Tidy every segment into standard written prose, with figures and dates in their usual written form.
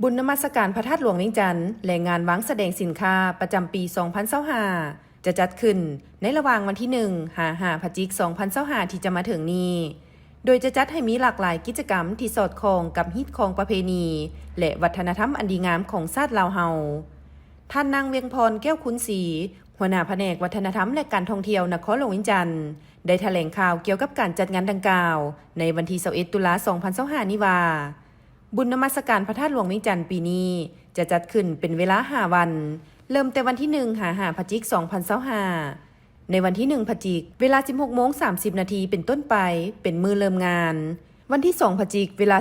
บุญนมัสการพระธาตุหลวงเวียงจันทร์และงานวางแสดงสินค้าประจำปี 2025 จะจัดขึ้นในระหว่างวันที่ 1 พฤศจิกายน 2025 ที่จะมาถึงนี้ โดยจะจัดให้มีหลากหลายกิจกรรมที่สอดคล้องกับฮิตของประเพณีและวัฒนธรรมอันดีงามของชาติลาวเฮา ท่านนางเวียงพรแก้วขุนศรีหัวหน้าแผนกวัฒนธรรมและการท่องเที่ยวนครหลวงเวียงจันทร์ได้แถลงข่าวเกี่ยวกับการจัดงานดังกล่าวในวันที่ 21 ตุลาคม 2025 นี้ว่าบุญนมัสการพระธาตุหลวงเวียงจันทร์ปีนี้จะจัดขึ้นเป็นเวลา 5 วัน เริ่มแต่วันที่ 1 พฤศจิกายน 2025 ในวันที่ 1 พฤศจิกายน เวลา 16:30 นาทีเป็นต้นไปเป็นมื้อเริ่มงาน วันที่ 2 พฤศจิกายน เวลา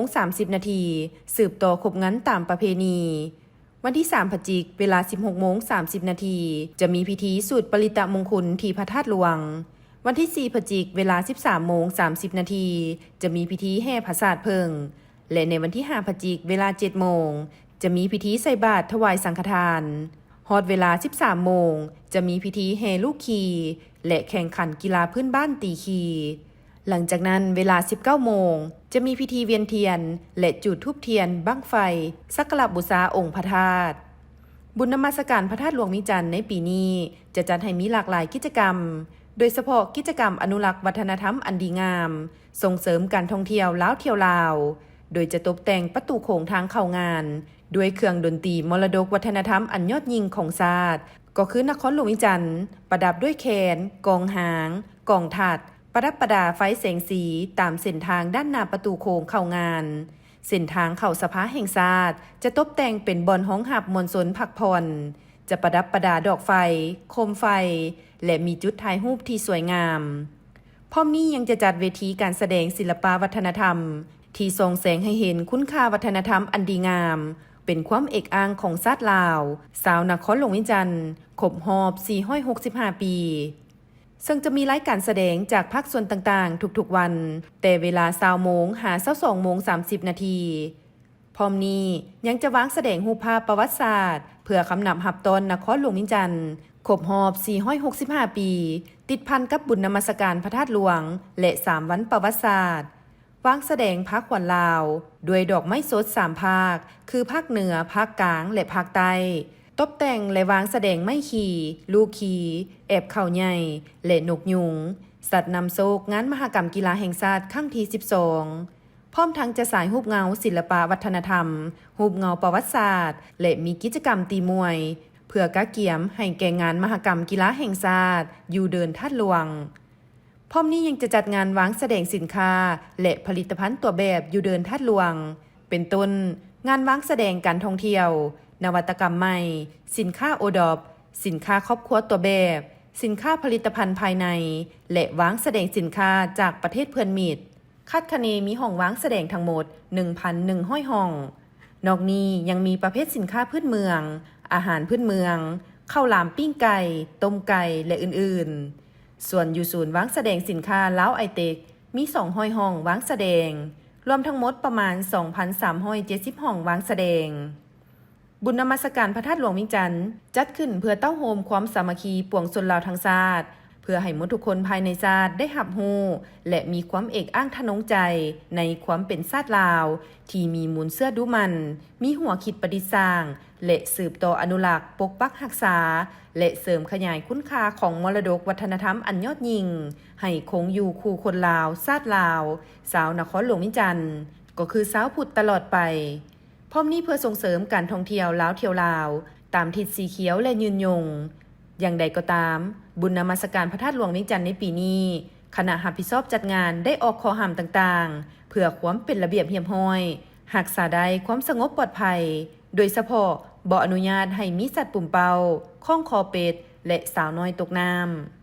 16:30 นาทีสืบต่อครบงานตามประเพณี วันที่ 3 พฤศจิกายน เวลา 16:30 นาทีจะมีพิธีสูตรปริตะมงคลที่พระธาตุหลวง วันที่ 4 พฤศจิกายน เวลา 13:30 นาทีจะมีพิธีแห่พระธาตุเพิงและในวันที่ 5 พฤศจิกายน เวลา 7 โมงจะมีพิธีใส่บาตรถวายสังฆทานฮอดเวลา 13 โมงจะมีพิธีแห่ลูกขี่และแข่งขันกีฬาพื้นบ้านตีขี่หลังจากนั้นเวลา 19 โมงจะมีพิธีเวียนเทียนและจุดธูปเทียนบั้งไฟสักการะบูชาองค์พระธาตุบุญนมัสการพระธาตุหลวงเวียงจันทร์ในปีนี้จะจัดให้มีหลากหลายกิจกรรมโดยเฉพาะกิจกรรมอนุรักษ์วัฒนธรรมอันดีงามส่งเสริมการท่องเที่ยวลาวเที่ยวลาวโดยจะตกแต่งประตูโขงทางเข้างานด้วยเครื่องดนตรีมรดกวัฒนธรรมอันยอดยิ่งของชาติก็คือนครหลวงเวียงจันทร์ประดับด้วยแคนกองหางกองถัดประดับประดาไฟแสงสีตามเส้นทางด้านหน้าประตูโขงเข้างานเส้นทางเข้าสภาแห่งชาติจะตกแต่งเป็นบ่อนห้องหับมวลชนพักผ่อนจะประดับประดาดอกไฟโคมไฟและมีจุดถ่ายรูปที่สวยงามพร้อมนี้ยังจะจัดเวทีการแสดงศิลปวัฒนธรรมที่ส่องแสงให้เห็นคุณค่าวัฒนธรรมอันดีงามเป็นความเอกอ้างของชาติลาวสาวนครหลวงเวียงจันทร์ครบรอบ 465 ปีซึ่งจะมีรายการแสดงจากภาคส่วนต่างๆทุกๆวันแต่เวลา 20 โมงหา 22:30 นาทีพร้อมนี้ยังจะวางแสดงรูปภาพประวัติศาสตร์เพื่อคำนับหับตอนนครหลวงเวียงจันทร์ครบรอบ 465 ปีติดพันกับบุญนมัสการพระธาตุหลวงและ 3 วันประวัติศาสตร์วางแสดงภาคขวัญลาวด้วยดอกไม้สด3ภาคคือภาคเหนือภาคกลางและภาคใต้ตบแต่งและวางแสดงไม้ขี่ลูกขี่แอบเข่าใหญ่และนกยุงสัตว์นำโชคงานมหกรรมกีฬาแห่งชาติครั้งที่ 12พร้อมทั้งจะสายรูปเงาศิลปวัฒนธรรมรูปเงาประวัติศาสตร์และมีกิจกรรมตีมวยเพื่อกะเกียมให้แก่งานมหกรรมกีฬาแห่งชาติอยู่เดินธาตุหลวงพร้อมนี้ยังจะจัดงานวางแสดงสินค้าและผลิตภัณฑ์ตัวแบบอยู่เดินธาตุหลวงเป็นต้นงานวางแสดงการท่องเที่ยวนวัตกรรมใหม่สินค้าโอดอปสินค้าครอบครัวตัวแบบสินค้าผลิตภัณฑ์ภายในและวางแสดงสินค้าจากประเทศเพื่อนมิตรคาดคะเนมีห้องวางแสดงทั้งหมด 1,100 ห้องนอกนี้ยังมีประเภทสินค้าพื้นเมืองอาหารพื้นเมืองข้าวหลามปิ้งไก่ต้มไก่และอื่นๆส่วนอยู่ศูนย์วางแสดงสินค้าล้าวไอเต็กมี200 ห้องวางแสดงรวมทั้งหมดประมาณ 2,370 ห้องวางแสดงบุญนมัสการพระธาตุหลวงเวียงจันทร์จัดขึ้นเพื่อเต้าโฮมความสามัคคีปวงชนลาวทั้งชาติเพื่อให้มวลทุกคนภายในชาติได้รับรู้และมีความเอกอ้างทะนงใจในความเป็นชาติลาวที่มีมูลเสื้อดุมันมีหัวคิดประดิษฐ์สร้างและสืบต่ออนุรักษ์ปกปักรักษาและเสริมขยายคุณค่าของมรดกวัฒนธรรมอันยอดยิ่งให้คงอยู่คู่คนลาวชาติลาวสาวนครหลวงเวียงจันทร์ก็คือสาวพุทธตลอดไปพร้อมนี้เพื่อส่งเสริมการท่องเที่ยวลาวเที่ยวลาวตามทิศสีเขียวและยืนยงอย่างใดก็ตามบุญนมัสการพระธาตุหลวงเวียงจันทร์ในปีนี้คณะรับผิดชอบจัดงานได้ออกข้อห้ามต่างๆเพื่อความเป็นระเบียบเรียบร้อยรักษาได้ความสงบปลอดภัยโดยเฉพาะบ่อนุญาตให้มีสัตว์ปุ่มเป่าข้องคอเป็ดและสาวน้อยตกน้ำ